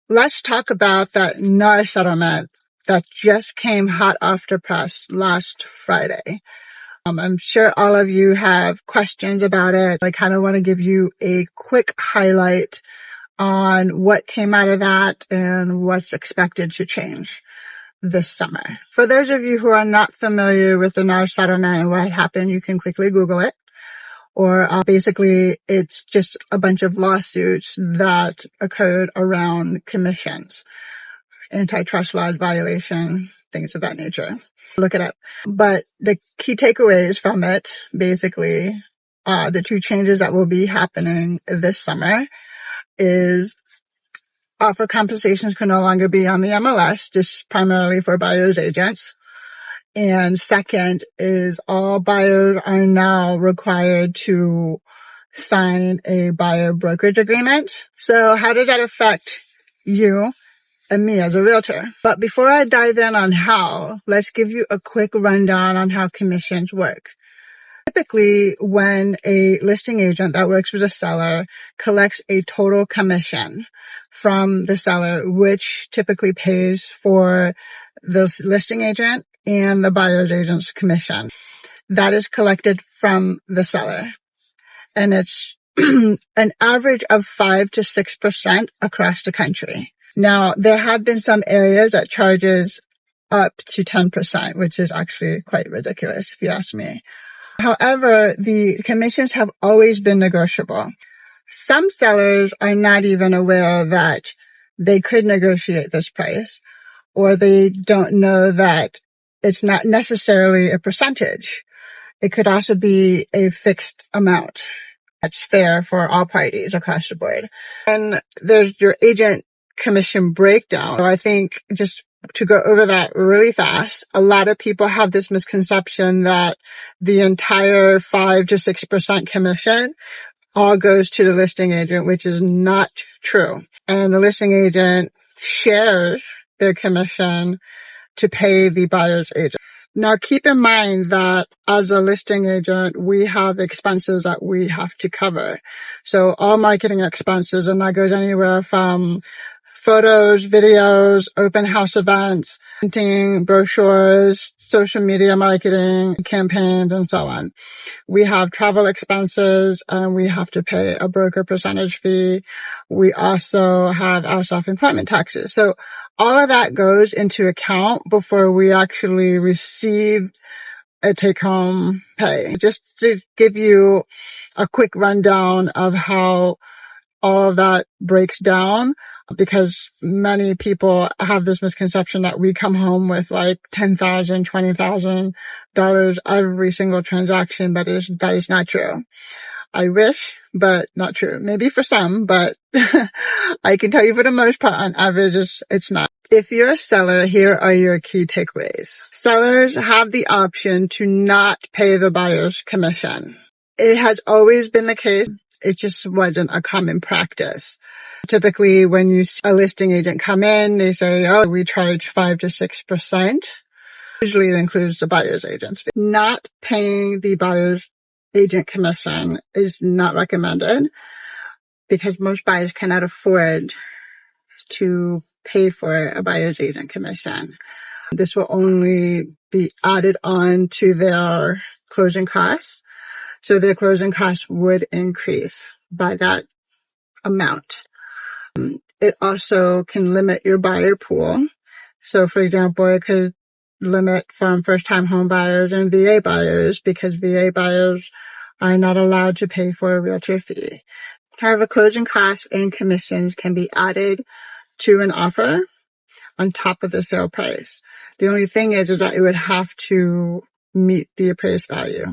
Let's talk about that NAR settlement that just came hot off the press last Friday. I'm sure all of you have questions about it. I kind of want to give you a quick highlight on what came out of that and what's expected to change this summer. For those of you who are not familiar with the NAR settlement and what happened, you can quickly Google it. Or basically, it's just a bunch of lawsuits that occurred around commissions, antitrust laws violation, things of that nature. Look it up. But the key takeaways from it, basically, the two changes that will be happening this summer is offer compensations can no longer be on the MLS, just primarily for buyers agents. And second is all buyers are now required to sign a buyer brokerage agreement. So how does that affect you and me as a realtor? But before I dive in on how, let's give you a quick rundown on how commissions work. Typically, when a listing agent that works with a seller collects a total commission from the seller, which typically pays for the listing agent and the buyer's agent's commission, that is collected from the seller. And it's an average of 5 to 6% across the country. Now, there have been some areas that charges up to 10%, which is actually quite ridiculous if you ask me. However, the commissions have always been negotiable. Some sellers are not even aware that they could negotiate this price, or they don't know that it's not necessarily a percentage. It could also be a fixed amount that's fair for all parties across the board. And there's your agent commission breakdown. So I think just to go over that really fast, a lot of people have this misconception that the entire 5 to 6% commission all goes to the listing agent, which is not true. And the listing agent shares their commission to pay the buyer's agent. Now, keep in mind that as a listing agent, we have expenses that we have to cover. So all marketing expenses, and that goes anywhere from photos, videos, open house events, printing, brochures, social media marketing, campaigns, and so on. We have travel expenses, and we have to pay a broker percentage fee. We also have our self-employment taxes. So all of that goes into account before we actually receive a take-home pay. Just to give you a quick rundown of how all of that breaks down, because many people have this misconception that we come home with like $10,000, $20,000 every single transaction. That is not true. I wish, but not true. Maybe for some, but I can tell you for the most part, on average, it's not. If you're a seller, here are your key takeaways. Sellers have the option to not pay the buyer's commission. It has always been the case. It just wasn't a common practice. Typically, when you see a listing agent come in, they say, oh, we charge 5 to 6%. Usually it includes the buyer's agent's fee. Not paying the buyer's agent commission is not recommended because most buyers cannot afford to pay for a buyer's agent commission. This will only be added on to their closing costs. So their closing costs would increase by that amount. It also can limit your buyer pool. So for example, it could limit from first-time home buyers and VA buyers because VA buyers are not allowed to pay for a realtor fee. However, closing costs and commissions can be added to an offer on top of the sale price. The only thing is that it would have to meet the appraised value.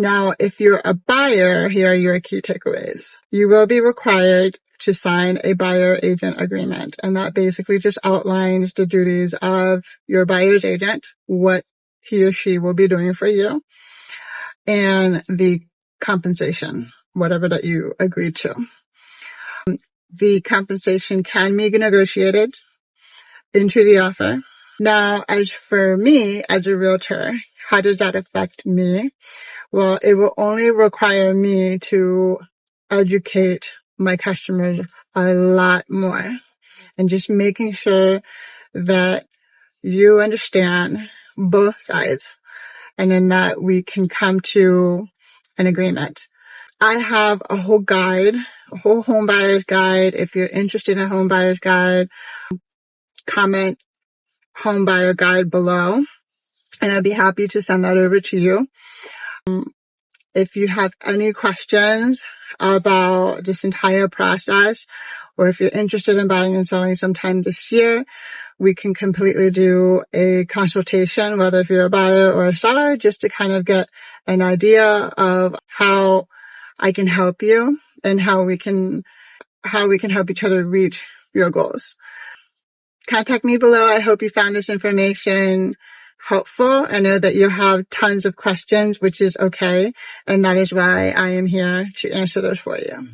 Now, if you're a buyer, here are your key takeaways. You will be required to sign a buyer agent agreement, and that basically just outlines the duties of your buyer's agent, what he or she will be doing for you, and the compensation, whatever that you agreed to. The compensation can be negotiated into the offer. Now, as for me as a realtor, how does that affect me? Well, it will only require me to educate my customers a lot more. and just making sure that you understand both sides and then that we can come to an agreement. I have a whole guide, a whole home buyer's guide. If you're interested in a home buyer's guide, comment home buyer guide below and I'd be happy to send that over to you. If you have any questions about this entire process, or if you're interested in buying and selling sometime this year, we can completely do a consultation, whether if you're a buyer or a seller, just to kind of get an idea of how I can help you and how we can help each other reach your goals. Contact me below. I hope you found this information helpful. I know that you have tons of questions, which is okay. And that is why I am here to answer those for you.